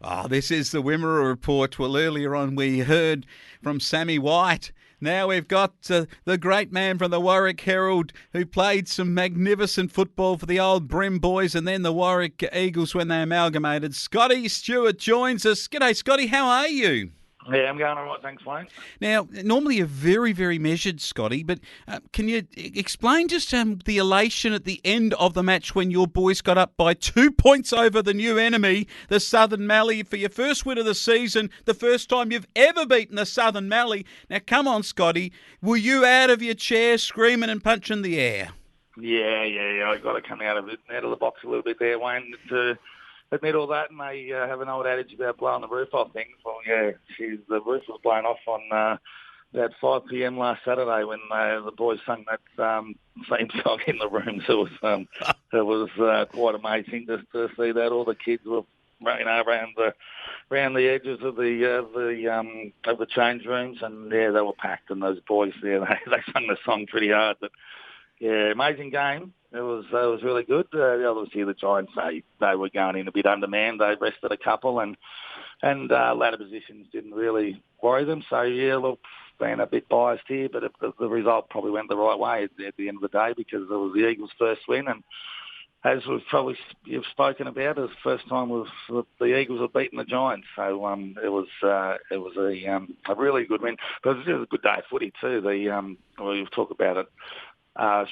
Oh, this is the Wimmera Report. Well, earlier on we heard from Sammy White. Now we've got the great man from the Warrack Herald who played some magnificent football for the old Brim boys and then the Warrack Eagles when they amalgamated. Scotty Stewart joins us. G'day, Scotty. How are you? Yeah, I'm going all right, thanks, Wayne. Now, normally you're very, very measured, Scotty, but can you explain just the elation at the end of the match when your boys got up by 2 points over the new enemy, the Southern Mallee, for your first win of the season, the first time you've ever beaten the Southern Mallee. Now, come on, Scotty, were you out of your chair screaming and punching the air? Yeah. I got to come out of the box a little bit there, Wayne, to admit all that, and they have an old adage about blowing the roof off things. Well, yeah, the roof was blown off on about 5 p.m. last Saturday when the boys sung that same song in the room. So it was quite amazing just to see that. All the kids were around the edges of the change rooms, and yeah, they were packed. And those boys there, they sung the song pretty hard. But yeah, amazing game. It was really good. Obviously, the Giants, they were going in a bit undermanned. They rested a couple, and ladder positions didn't really worry them. So, yeah, look, being a bit biased here, but the result probably went the right way at the end of the day because it was the Eagles' first win. And as you've spoken about, it was the first time the Eagles have beaten the Giants. So it was a really good win. But it was a good day of footy too. We'll talk about it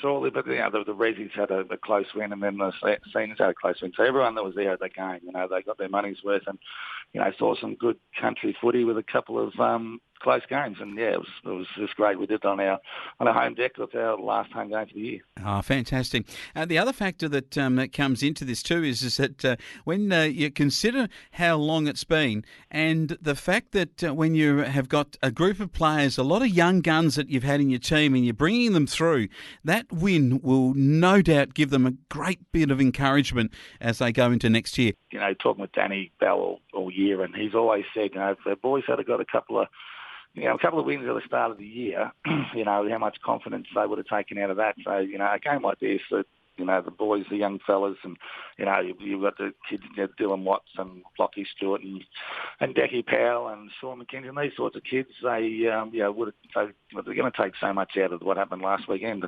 shortly, but the Rezzies had a close win, and then the Seniors had a close win. So everyone that was there at the game, they got their money's worth, and saw some good country footy with a couple of close games. And yeah, it was just great. We did it on our home deck. That's our last home game for the year. Oh, fantastic! The other factor that comes into this too is that when you consider how long it's been, and the fact that when you have got a group of players, a lot of young guns that you've had in your team, and you're bringing them through, that win will no doubt give them a great bit of encouragement as they go into next year. Talking with Danny Bell all year, and he's always said, if the boys had got a couple of wins at the start of the year, how much confidence they would have taken out of that. So, a game like this, the boys, the young fellas, and, you've got the kids, Dylan Watts and Lockie Stewart and Decky Powell and Sean McKenzie and these sorts of kids, they're going to take so much out of what happened last weekend,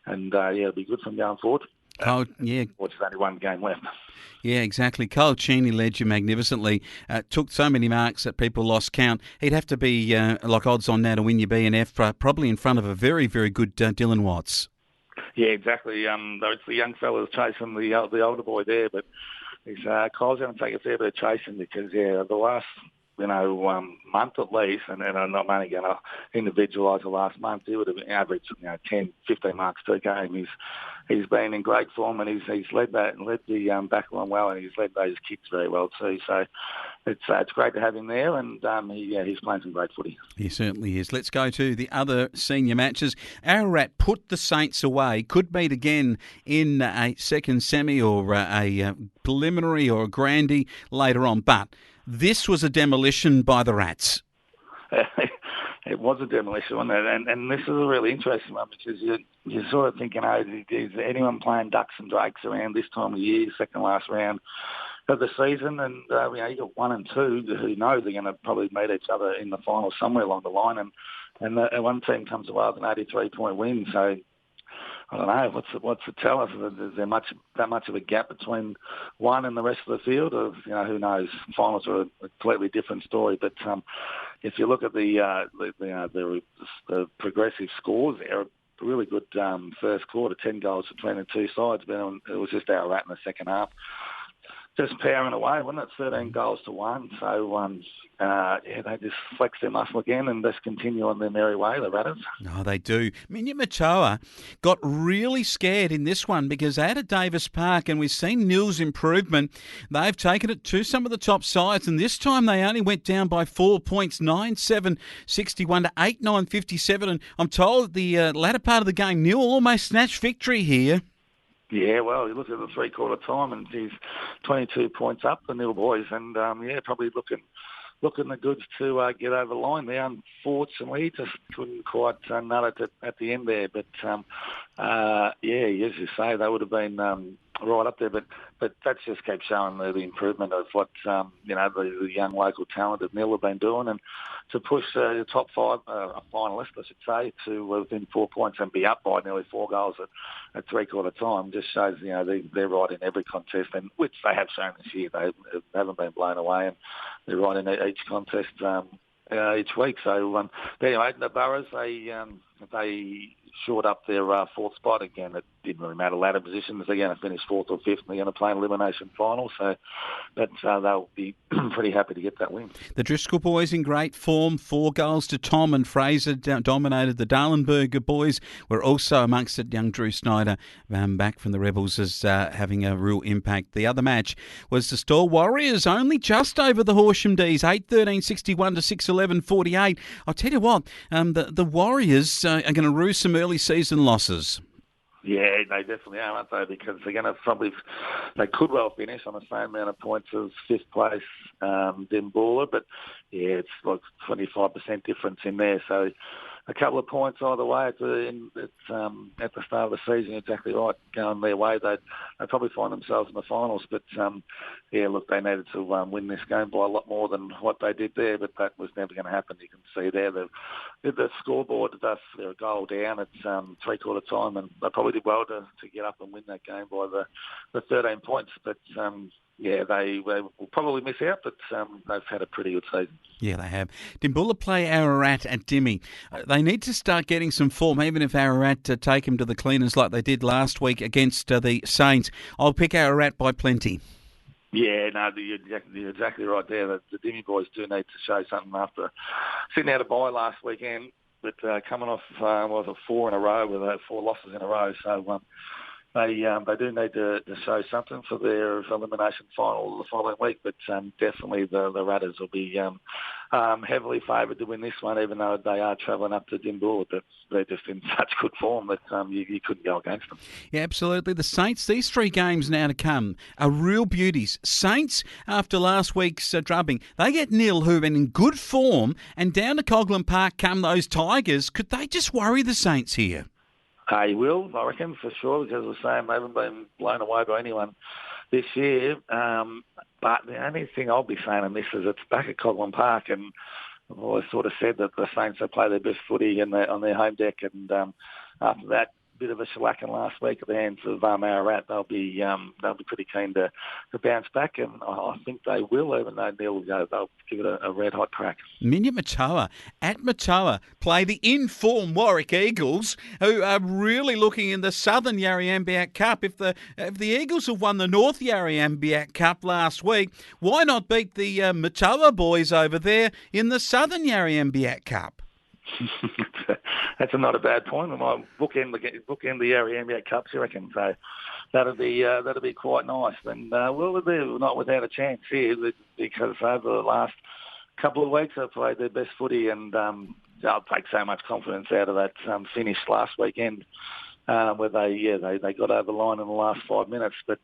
and it'll be good from going forward. Cole, yeah. There's only one game left. Yeah, exactly. Cole Cheney led you magnificently. Took so many marks that people lost count. He'd have to be like odds on now to win your BNF, probably in front of a very, very good Dylan Watts. Yeah, exactly. It's the young fellas chasing the older boy there, but Cole's going to take a fair bit of chasing because the last month at least, and I'm not only going to individualise the last month, he would have averaged 10, 15 marks per game. He's been in great form, and he's led the back line well, and he's led those kids very well too. So it's great to have him there, and he's playing some great footy. He certainly is. Let's go to the other senior matches. Ararat put the Saints away. Could meet again in a second semi or a preliminary or a grandie later on, but this was a demolition by the Rats. It was a demolition, wasn't it? And this is a really interesting one because you're sort of thinking, is anyone playing ducks and drakes around this time of year, second last round of the season? And, you got 1 and 2 who know they're going to probably meet each other in the final somewhere along the line. And one team comes away with an 83-point win. So I don't know, what's it tell us? Is there that much of a gap between one and the rest of the field? Or, who knows? Finals are a completely different story. But if you look at the progressive scores there, a really good first quarter, 10 goals between the two sides. But it was just Ararat in the second half. Just powering away, wasn't it? 13 goals to 1. So, they just flex their muscle again and just continue on their merry way, the Ratters. Oh, they do. Minya Matoa got really scared in this one because out at Davis Park, and we've seen Nils' improvement, they've taken it to some of the top sides, and this time they only went down by 4 points, 9-7, 61 to 8-9, 57. And I'm told the latter part of the game, Nil almost snatched victory here. Yeah, well, you look at the three-quarter time and he's 22 points up, the Nil boys, and, probably looking the goods to get over the line there. Unfortunately, just couldn't quite nut it at the end there. But, as you say, they would have been right up there. But that just keeps showing the improvement of what the young local talented Mill have been doing, and to push the top five, a finalist, I should say, to within 4 points and be up by nearly 4 goals at three-quarter time just shows they're right in every contest, and which they have shown this year. They haven't been blown away, and they're right in each contest each week. So anyway, the Burrows they shored up their fourth spot again. It didn't really matter ladder positions. They're going to finish fourth or fifth, and they're going to play an elimination final. So they'll be pretty happy to get that win. The Driscoll boys in great form. 4 goals to Tom, and Fraser dominated. The Darlenberger boys were also amongst it. Young Drew Snyder back from the Rebels as having a real impact. The other match was the Store Warriors, only just over the Horsham D's, 8-13, 61 to 6-11, 48. I'll tell you what, the Warriors are going to rue some early season losses. Yeah, they definitely are, aren't they? Because they're going to they could well finish on the same amount of points as fifth place Dimboola, but yeah, it's like 25% difference in there. So a couple of points either way at the start of the season, exactly right, going their way. They'd probably find themselves in the finals. But, they needed to win this game by a lot more than what they did there, but that was never going to happen. You can see there the scoreboard, they're a goal down at three-quarter time, and they probably did well to get up and win that game by the 13 points. But, they will probably miss out, but they've had a pretty good season. Yeah, they have. Dimboola play Ararat at Dimmy. They need to start getting some form, even if Ararat take them to the cleaners like they did last week against the Saints. I'll pick Ararat by plenty. Yeah, no, you're exactly right there. The Dimmy boys do need to show something after sitting out a bye last weekend, but coming off 4 in a row with 4 losses in a row. So they do need to show something for their elimination final the following week. But definitely the Ratters will be heavily favoured to win this one, even though they are travelling up to Dimboola. But they're just in such good form that you couldn't go against them. Yeah, absolutely. The Saints, these 3 games now to come are real beauties. Saints, after last week's drubbing, they get Nil, who've been in good form, and down to Coghlan Park come those Tigers. Could they just worry the Saints here? He will, I reckon, for sure, because as I say, they haven't been blown away by anyone this year. But the only thing I'll be saying on this is it's back at Coghlan Park, and I've always sort of said that the Saints will play their best footy on their home deck, and after that bit of a shellacking last week at the hands of Ararat, they'll be pretty keen to bounce back, and I think they will, even though they'll give it a red hot crack. Minyip Matoa at Matoa play the in-form Warrack Eagles, who are really looking in the Southern Yarriambiack Cup. If the Eagles have won the North Yarriambiack Cup last week, why not beat the Matoa boys over there in the Southern Yarriambiack Cup? That's not a bad point. We might bookend the Yarriambiack Cups, you reckon? So that'll be quite nice. And they're not without a chance here, because over the last couple of weeks they've played their best footy, and they'll take so much confidence out of that finish last weekend, where they got over the line in the last 5 minutes. But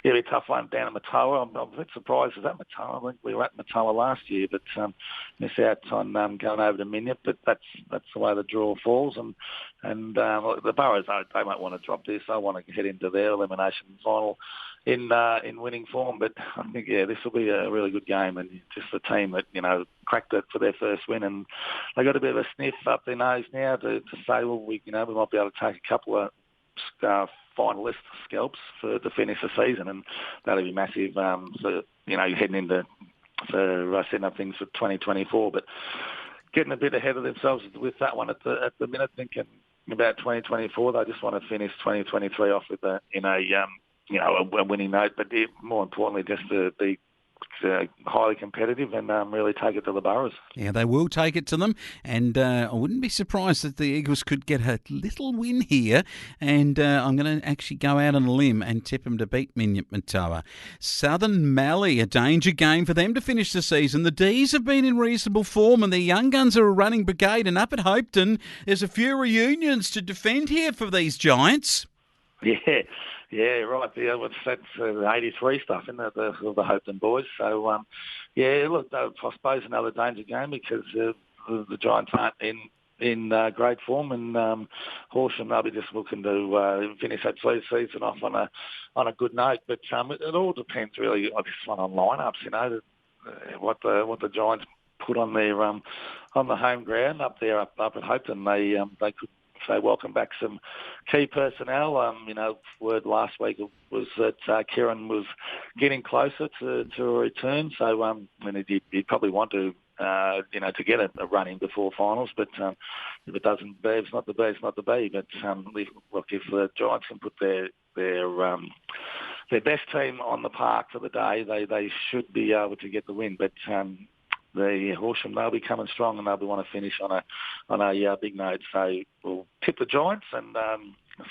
it'll be a tough one down at Matoa. I'm a bit surprised at that Matoa. I think we were at Matoa last year, but missed out on going over to Minyip. But that's the way the draw falls. And the Burrows, they might want to drop this. They want to head into their elimination final in winning form. But I think this will be a really good game, and just the team that cracked it for their first win, and they got a bit of a sniff up their nose now to say, well, we might be able to take a couple of finalist scalps to finish the season, and that'll be massive. You're heading into setting up things for 2024, but getting a bit ahead of themselves with that one at the minute, thinking about 2024. They just want to finish 2023 off with a winning note, but more importantly, just to be highly competitive and really take it to the Burrows. Yeah, they will take it to them, and I wouldn't be surprised that the Eagles could get a little win here, and I'm going to actually go out on a limb and tip them to beat Minyip Matoa. Southern Mallee, a danger game for them to finish the season. The D's have been in reasonable form, and the young guns are a running brigade, and up at Hopeton, there's a few reunions to defend here for these Giants. Yeah, right. That's 83 stuff, isn't it, the Hopeton boys? So, look, I suppose another danger game, because the Giants aren't in in great form, and Horsham, they'll be just looking to finish that season off on a good note. But it all depends really on this one on lineups. You know, what the Giants put on their on the home ground up there up at Hopeton. They could say welcome back some key personnel. You know, word last week was that Kieran was getting closer to a return. So I mean, he'd probably want to. To get a run in before finals, but if it doesn't, it's not the B, it's not the B. But if the Giants can put their best team on the park for the day, they should be able to get the win. But the Horsham, they'll be coming strong, and they'll want to finish on a big note. So we'll tip the Giants and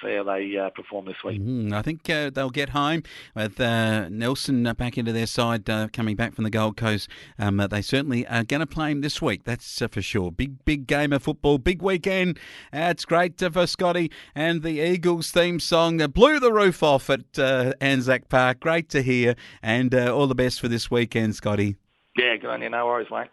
see how they perform this week. I think they'll get home with Nelson back into their side, coming back from the Gold Coast. They certainly are going to play him this week, that's for sure. Big game of football, big weekend. It's great for Scotty, and the Eagles theme song blew the roof off at Anzac Park. Great to hear, and all the best for this weekend, Scotty. Yeah, good on you. No worries, mate.